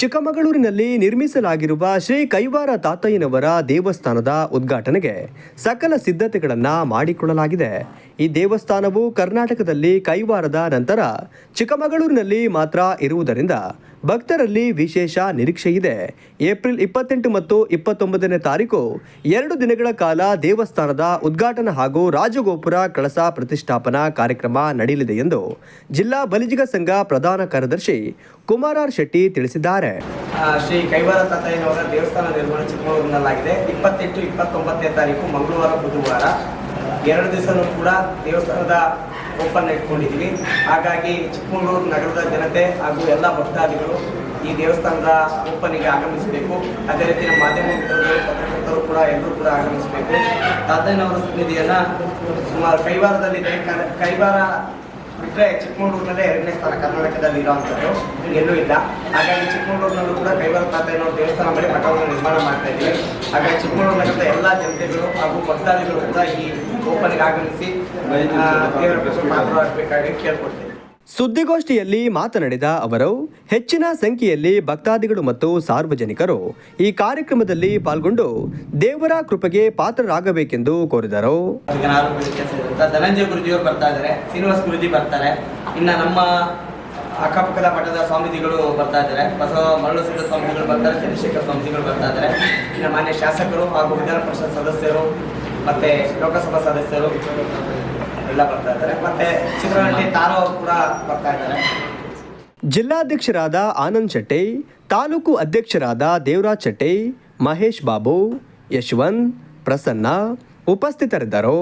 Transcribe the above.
ಚಿಕ್ಕಮಗಳೂರಿನಲ್ಲಿ ನಿರ್ಮಿಸಲಾಗಿರುವ ಶ್ರೀ ಕೈವಾರ ತಾತಯ್ಯನವರ ದೇವಸ್ಥಾನದ ಉದ್ಘಾಟನೆಗೆ ಸಕಲ ಸಿದ್ಧತೆಗಳನ್ನು ಮಾಡಿಕೊಳ್ಳಲಾಗಿದೆ. ಈ ದೇವಸ್ಥಾನವು ಕರ್ನಾಟಕದಲ್ಲಿ ಕೈವಾರದ ನಂತರ ಚಿಕ್ಕಮಗಳೂರಿನಲ್ಲಿ ಮಾತ್ರ ಇರುವುದರಿಂದ ಭಕ್ತರಲ್ಲಿ ವಿಶೇಷ ನಿರೀಕ್ಷೆ ಇದೆ. ಏಪ್ರಿಲ್ 28 ಮತ್ತು 29ನೇ ತಾರೀಕು 2 ದಿನಗಳ ಕಾಲ ದೇವಸ್ಥಾನದ ಉದ್ಘಾಟನಾ ಹಾಗೂ ರಾಜಗೋಪುರ ಕಳಸ ಪ್ರತಿಷ್ಠಾಪನಾ ಕಾರ್ಯಕ್ರಮ ನಡೆಯಲಿದೆ ಎಂದು ಜಿಲ್ಲಾ ಬಲಿಜಿಗ ಸಂಘ ಪ್ರಧಾನ ಕಾರ್ಯದರ್ಶಿ ಕುಮಾರ್ ಆರ್ ಶೆಟ್ಟಿ ತಿಳಿಸಿದ್ದಾರೆ. ಶ್ರೀ ಕೈವಾರ ತಾತಯ್ಯನವರ ದೇವಸ್ಥಾನ ನಿರ್ಮಾಣ ಚಿಕ್ಕಮಗಳೂರಿನಲ್ಲಾಗಿದೆ. 28, 29ನೇ ತಾರೀಕು ಮಂಗಳವಾರ, ಬುಧವಾರ 2 ದಿವಸನೂ ಕೂಡ ದೇವಸ್ಥಾನದ ಓಪನ್ ಇಟ್ಕೊಂಡಿದ್ದೀವಿ. ಹಾಗಾಗಿ ಚಿಕ್ಕಮಗಳೂರು ನಗರದ ಜನತೆ ಹಾಗೂ ಎಲ್ಲ ಭಕ್ತಾದಿಗಳು ಈ ದೇವಸ್ಥಾನದ ಓಪನಿಗೆ ಆಗಮಿಸಬೇಕು. ಅದೇ ರೀತಿ ನಮ್ಮ ಮಾಧ್ಯಮ ಮಿತ್ರರು, ಪತ್ರಕರ್ತರು ಕೂಡ ಎಲ್ಲರೂ ಕೂಡ ಆಗಮಿಸಬೇಕು. ತಾತಯ್ಯನವರ ಸನ್ನಿಧಿಯನ್ನು ಸುಮಾರು ಕೈವಾರದಲ್ಲಿದೆ. ಕೈವಾರ ಬಿಟ್ಟರೆ ಚಿಕ್ಕಮಗಳೂರಿನಲ್ಲೇ 2ನೇ ಸ್ಥಾನ ಕರ್ನಾಟಕದಲ್ಲಿ ಇರೋವಂಥದ್ದು, ಎಲ್ಲೂ ಇಲ್ಲ. ಹಾಗಾಗಿ ಚಿಕ್ಕಮಗಳೂರಿನಲ್ಲೂ ಕೂಡ ಕೈವಾರ ತಾತಯ್ಯನವರ ದೇವಸ್ಥಾನ ಮಾಡಿ ಮಠವನ್ನು ನಿರ್ಮಾಣ ಮಾಡ್ತಾ ಇದ್ದೀವಿ. ಹಾಗಾಗಿ ಚಿಕ್ಕಮಗಳೂರು ನಗರದ ಎಲ್ಲ ಜನತೆಗಳು ಹಾಗೂ ಭಕ್ತಾದಿಗಳು ಕೂಡ ಈ ಓಪನ್ಗೆ ಆಗಮಿಸಿ ದೇವರ ಪಾತ್ರರಾಗಬೇಕಾಗಿ ಕೇಳ್ಕೊಡ್ತೇವೆ. ಸುದ್ದಿಗೋಷ್ಠಿಯಲ್ಲಿ ಮಾತನಾಡಿದ ಅವರು, ಹೆಚ್ಚಿನ ಸಂಖ್ಯೆಯಲ್ಲಿ ಭಕ್ತಾದಿಗಳು ಮತ್ತು ಸಾರ್ವಜನಿಕರು ಈ ಕಾರ್ಯಕ್ರಮದಲ್ಲಿ ಪಾಲ್ಗೊಂಡು ದೇವರ ಕೃಪೆಗೆ ಪಾತ್ರರಾಗಬೇಕೆಂದು ಕೋರಿದರು. ಧನಂಜಯ ಗುರುಜಿಯವರು ಬರ್ತಾ ಇದ್ದಾರೆ, ಶ್ರೀನಿವಾಸ ಗುರುಜಿ ಬರ್ತಾರೆ, ಇನ್ನು ನಮ್ಮ ಅಕ್ಕಪಕ್ಕದ ಮಠದ ಸ್ವಾಮೀಜಿಗಳು ಬರ್ತಾ ಇದ್ದಾರೆ, ಮರಳುಸಿದ್ದ ಸ್ವಾಮೀಜಿಗಳು ಬರ್ತಾರೆ, ಚಂದ್ರಶೇಖರ್ ಸ್ವಾಮೀಜಿಗಳು ಬರ್ತಾ ಇದ್ದಾರೆ, ಇನ್ನು ಮಾನ್ಯ ಶಾಸಕರು ಹಾಗೂ ವಿಧಾನ ಪರಿಷತ್ ಸದಸ್ಯರು ಮತ್ತೆ ಲೋಕಸಭಾ ಸದಸ್ಯರು ಎಲ್ಲ ಬರ್ತಾ ಇದ್ದಾರೆ. ಮತ್ತೆ ಚಿತ್ರನಟಿ ತಾರೋ ಕೂಡ ಬರ್ತಾ ಇದ್ದಾರೆ. ಜಿಲ್ಲಾಧ್ಯಕ್ಷರಾದ ಆನಂದ್ ಶೆಟ್ಟಿ, ತಾಲೂಕು ಅಧ್ಯಕ್ಷರಾದ ದೇವರಾಜ್ ಶೆಟ್ಟಿ, ಮಹೇಶ್ ಬಾಬು, ಯಶವಂತ್, ಪ್ರಸನ್ನ ಉಪಸ್ಥಿತರಿದ್ದರು.